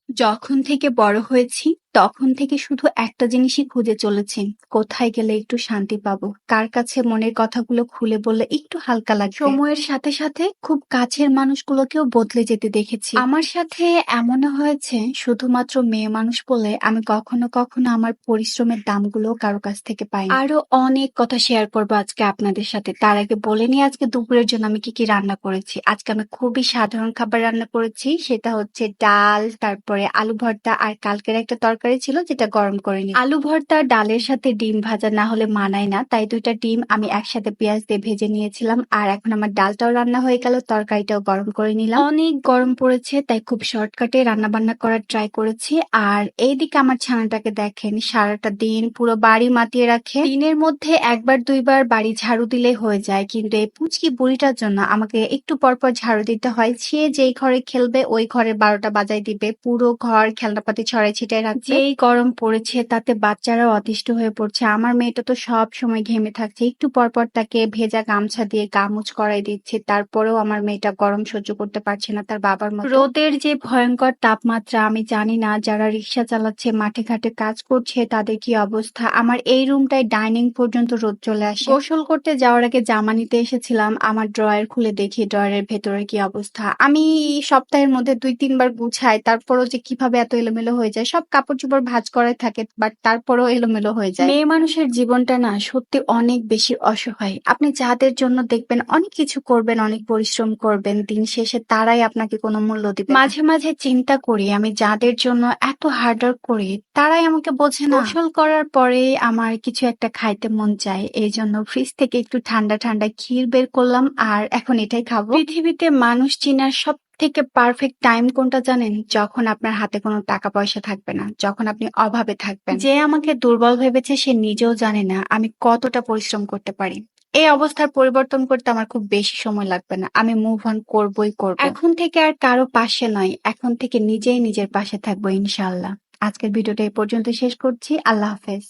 যখন থেকে বড় হয়েছি, তখন থেকে শুধু একটা জিনিসই খুঁজে চলেছি। কোথায় গেলে একটু শান্তি পাবো? কার কাছে মনের কথাগুলো খুলে বললে একটু হালকা লাগবে? সময়ের সাথে সাথে খুব কাছের মানুষগুলোকেও বদলে যেতে দেখেছি। আমার সাথে এমনও হয়েছে শুধুমাত্র মেয়ে মানুষ বলে আমি কখনো কখনো আমার পরিশ্রমের দামগুলো কারো কাছ থেকে পাইনি। আরো অনেক কথা শেয়ার করবো আজকে আপনাদের সাথে। তার আগে বলে নিই আজকে দুপুরের জন্য আমি কি কি রান্না করেছি। আজকে আমি খুবই সাধারণ খাবার রান্না করেছি, সেটা হচ্ছে ডাল, তারপরে আলু ভর্তা, আর কালকের একটা তরকারি ছিল যেটা গরম করে নি। আলু ভর্তা ডালের সাথে ডিম ভাজা না হলে মানায় না, তাই দুইটা ডিম আমি একসাথে পেঁয়াজ দিয়ে ভেজে নিয়েছিলাম। আর এখন আমার ডালটাও রান্না হয়ে গেল, তরকারিটাও গরম করে নিলাম। অনেক গরম পড়েছে তাই খুব শর্টকাটে রান্না বান্না করার ট্রাই করেছি। আর এইদিকে আমার ছানাটাকে দেখেন, সারাটা দিন পুরো বাড়ি মাতিয়ে রাখে। দিনের মধ্যে একবার দুইবার বাড়ি ঝাড়ু দিলে হয়ে যায়, কিন্তু এই পুচকি বুড়িটার জন্য আমাকে একটু পর পর ঝাড়ু দিতে হয়। সে যেই ঘরে খেলবে ওই ঘরে 12টা বাজায় দিবে, পুরো ঘর খেলনাপাতি ছড়াই ছিটাই রাখবে। যেই গরম পড়েছে তাতে বাচ্চারাও অতিষ্ঠ হয়ে পড়ছে। আমার মেয়েটা তো সব সময় ঘেমে থাকছে, একটু পর পর তাকে ভেজা গামছা দিয়ে গা মুছ করাই দিচ্ছে, তারপরেও আমার মেয়েটা গরম সহ্য করতে পারছে না তার বাবার মতো। রোদের যে ভয়ঙ্কর তাপমাত্রা, আমি জানি না যারা রিক্সা চালাচ্ছে, মাঠে ঘাটে কাজ করছে তাদের কি অবস্থা। আমার এই রুমটায় ডাইনিং পর্যন্ত রোদ চলে আসে। গোসল করতে যাওয়ার আগে জামা নিতে এসেছিলাম, আমার ড্রয়ার খুলে দেখি ড্রয়ারের ভেতরে কি অবস্থা। আমি সপ্তাহের মধ্যে 2-3 বার গুছাই, তারপরও যে কিভাবে এত এলোমেলো হয়ে যায়। সব কাপড় চোপড় ভাঁজ করাই থাকে, বাট তারপরও এলোমেলো হয়ে যায়। মেয়ে মানুষের জীবনটা না সত্যি অনেক বেশি অসহায়। আপনি যাদের জন্য দেখবেন অনেক কিছু করবেন, অনেক পরিশ্রম করবেন, দিন শেষে তারাই আপনাকে কোনো মূল্য দিবে না। মাঝে মাঝে চিন্তা করি আমি যাদের জন্য এত হার্ডওয়ার্ক করি তারাই আমাকে বোঝে না। গোসল করার পরে আমার কিছু একটা খাইতে মন চায়, এই জন্য ফ্রিজ থেকে একটু ঠান্ডা ঠান্ডা ক্ষীর বের করলাম আর এখন এটাই খাবো। পৃথিবীতে মানুষ চিনার সব থেকে পারফেক্ট টাইম কোনটা জানেন? যখন আপনার হাতে কোনো টাকা পয়সা থাকবে না, যখন আপনি অভাবে থাকবেন। যে আমাকে দুর্বল ভেবেছে সে নিজেও জানে না আমি কতটা পরিশ্রম করতে পারি। এই অবস্থার পরিবর্তন করতে আমার খুব বেশি সময় লাগবে না, আমি মুভ অন করবই করব। এখন থেকে আর কারো পাশে নয়, এখন থেকে নিজেই নিজের পাশে থাকবো ইনশাআল্লাহ। আজকের ভিডিওটা এই পর্যন্ত শেষ করছি। আল্লাহ হাফেজ।